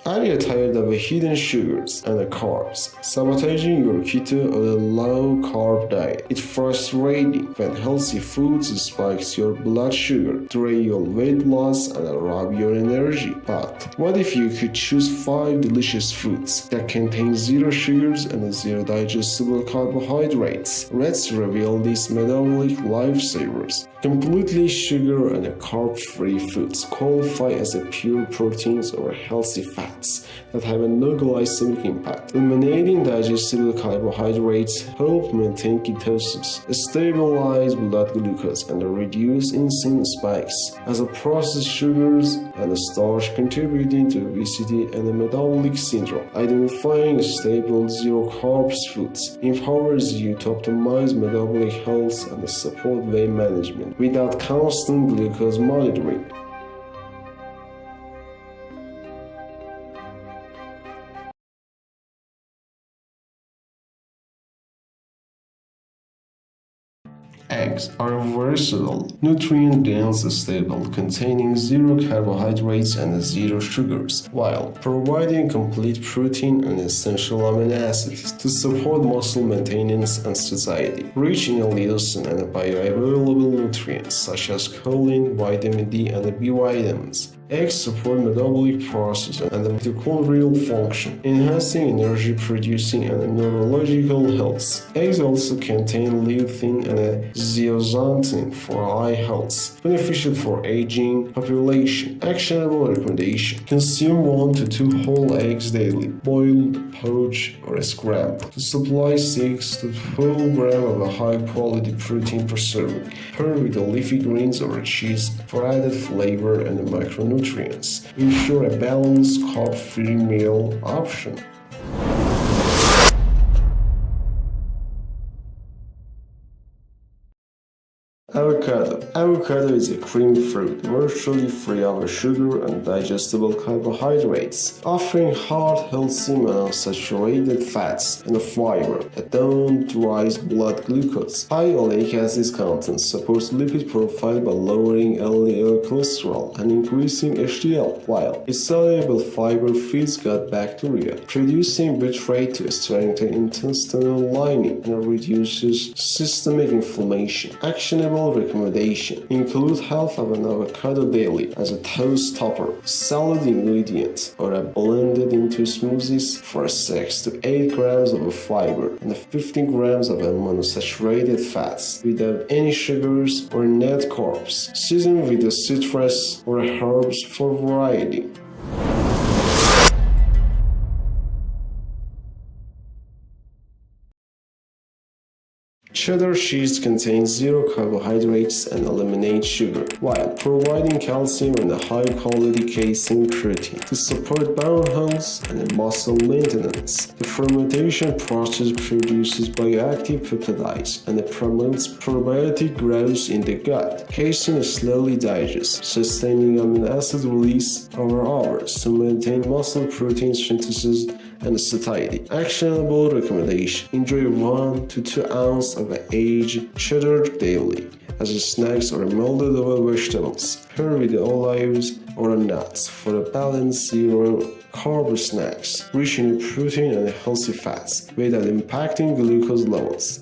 Are you tired of hidden sugars and carbs, sabotaging your keto or low-carb diet? It's frustrating when healthy foods spikes your blood sugar, drain your weight loss, and rob your energy. But what if you could choose 5 delicious foods that contain zero sugars and zero digestible carbohydrates? Let's reveal these metabolic lifesavers. Completely sugar and carb-free foods qualify as pure proteins or healthy fats that have no glycemic impact. Eliminating digestible carbohydrates help maintain ketosis, stabilize blood glucose, and reduce insulin spikes, as processed sugars and starch contributing to obesity and metabolic syndrome. Identifying stable zero-carbs foods empowers you to optimize metabolic health and support weight management without constant glucose monitoring. Eggs are versatile, nutrient-dense staple containing zero carbohydrates and zero sugars, while providing complete protein and essential amino acids to support muscle maintenance and satiety. Rich in leucine and bioavailable nutrients such as choline, vitamin D, and B vitamins. Eggs support metabolic process and mitochondrial function, enhancing energy producing and neurological health. Eggs also contain lutein and zeaxanthin for eye health, beneficial for aging population. Actionable recommendation: consume 1 to 2 whole eggs daily, boiled, poached, or scrambled, to supply 6 to 12 grams of a high-quality protein per serving. Pair with the leafy greens or cheese for added flavor and micronutrients. Ensure a balanced, carb-free meal option. Avocado. Avocado is a creamy fruit, virtually free of sugar and digestible carbohydrates, offering heart healthy monounsaturated fats and fiber that don't rise blood glucose. High oleic acid content supports lipid profile by lowering LDL cholesterol and increasing HDL, while its soluble fiber feeds gut bacteria, reducing bitrate to strengthen intestinal lining and reduces systemic inflammation. Actionable recommendation include half of an avocado daily as a toast topper, salad ingredient, or blended into smoothies for 6 to 8 grams of fiber and 15 grams of monounsaturated fats without any sugars or net carbs. Season with the citrus or herbs for variety. Cheddar cheese contains zero carbohydrates and eliminates sugar, while providing calcium and a high-quality casein protein to support bone health and muscle maintenance. The fermentation process produces bioactive peptides and promotes probiotic growth in the gut. Casein slowly digests, sustaining amino acid release over hours to maintain muscle protein synthesis and satiety. Actionable recommendation: enjoy 1 to 2 ounces of aged cheddar daily as snacks or melted over vegetables. Pair with olives or nuts for a balanced zero-carb snacks, rich in protein and healthy fats, without impacting glucose levels.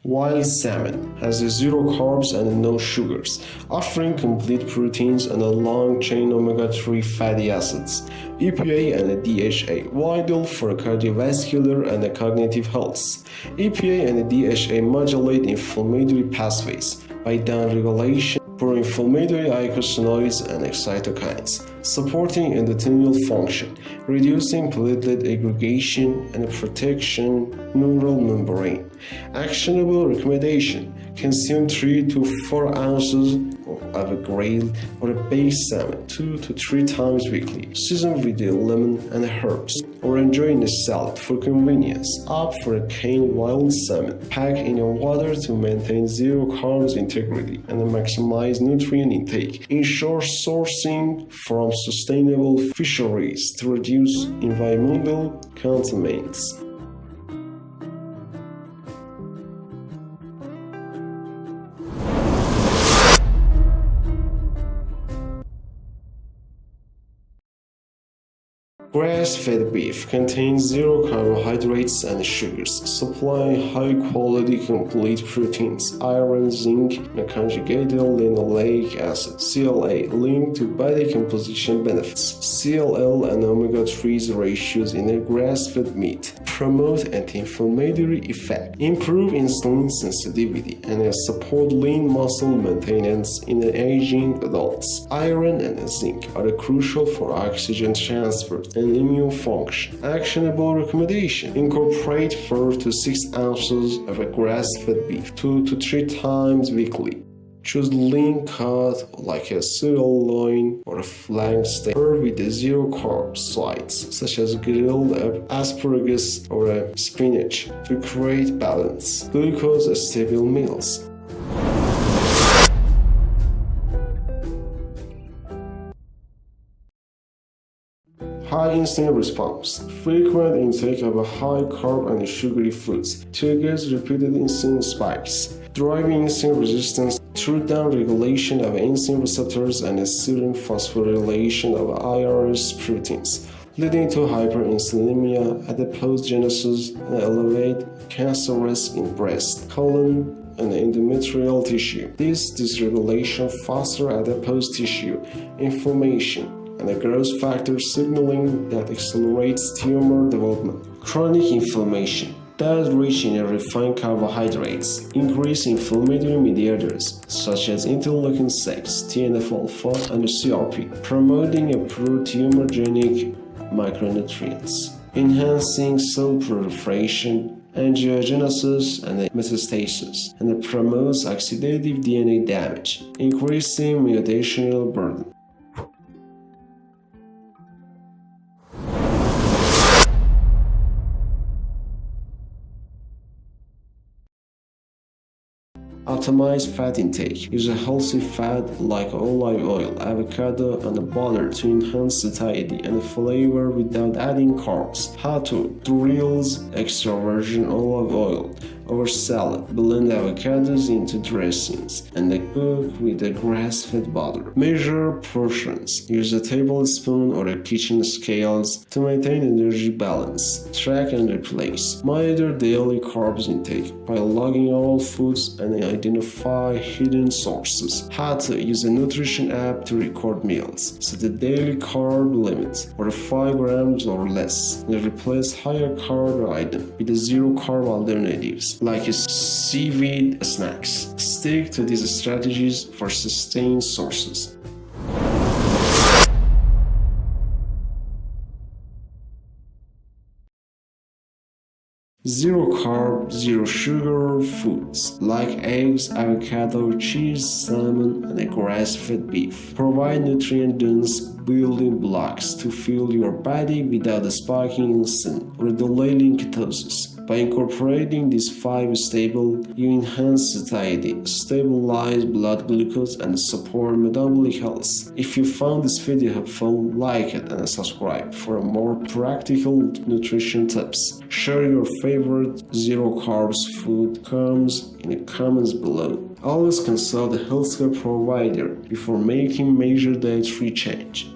Wild salmon has zero carbs and no sugars, offering complete proteins and a long-chain omega-3 fatty acids, EPA and DHA, vital for cardiovascular and cognitive health. EPA and DHA modulate inflammatory pathways by downregulation pro-inflammatory eicosanoids and cytokines, supporting endothelial function, reducing platelet aggregation, and protection neural membrane. Actionable recommendation: consume 3 to 4 ounces of a grilled or a baked salmon 2 to 3 times weekly. Season with lemon and herbs, or enjoy in a salad for convenience. Opt for a canned wild salmon. Pack in water to maintain zero carbs integrity and maximize nutrient intake. Ensure sourcing from sustainable fisheries to reduce environmental contaminants. Grass-fed beef contains zero carbohydrates and sugars, supplying high-quality complete proteins, iron, zinc, and conjugated linoleic acid (CLA) linked to body composition benefits. CLL and omega-3 ratios in a grass-fed meat promote anti-inflammatory effect, improve insulin sensitivity, and support lean muscle maintenance in aging adults. Iron and zinc are crucial for oxygen transport and immune function. Actionable recommendation: incorporate 4 to 6 ounces of a grass-fed beef 2 to 3 times weekly. Choose lean cut like a sirloin or a flank steak. Serve with zero-carb sides such as grilled asparagus or spinach to create balance. Glucose-stable meals. High insulin response. Frequent intake of high carb and sugary foods triggers repeated insulin spikes, driving insulin resistance through down-regulation of insulin receptors and serum phosphorylation of IRS proteins, leading to hyperinsulinemia, adipogenesis, and elevate cancer risk in breast, colon, and endometrial tissue. This dysregulation fosters adipose tissue inflammation and a growth factor signaling that accelerates tumor development. Chronic inflammation that rich in refined carbohydrates increase inflammatory mediators such as interleukin-6, TNF-alpha, and CRP, promoting a pro-tumorigenic micronutrients, enhancing cell proliferation, angiogenesis, and metastasis, and it promotes oxidative DNA damage, increasing mutational burden. Optimize fat intake. Use a healthy fat like olive oil, avocado, and butter to enhance satiety and flavor without adding carbs. How to: drills extra virgin olive oil over salad, blend avocados into dressings, and cook with a grass-fed butter. Measure portions. Use a tablespoon or a kitchen scales to maintain energy balance. Track and replace. Monitor daily carbs intake by logging all foods and identify hidden sources. How to: use a nutrition app to record meals. Set a daily carb limit, or 5 grams or less, and replace higher carb item with zero carb alternatives like seaweed snacks. Stick to these strategies for sustained sources. Zero carb, zero sugar foods like eggs, avocado, cheese, salmon, and grass-fed beef provide nutrient-dense building blocks to fuel your body without spiking insulin or delaying ketosis. By incorporating these 5 staples, you enhance satiety, stabilize blood glucose, and support metabolic health. If you found this video helpful, like it and subscribe for more practical nutrition tips. Share your favorite zero carbs food comes in the comments below. Always consult a healthcare provider before making major dietary change.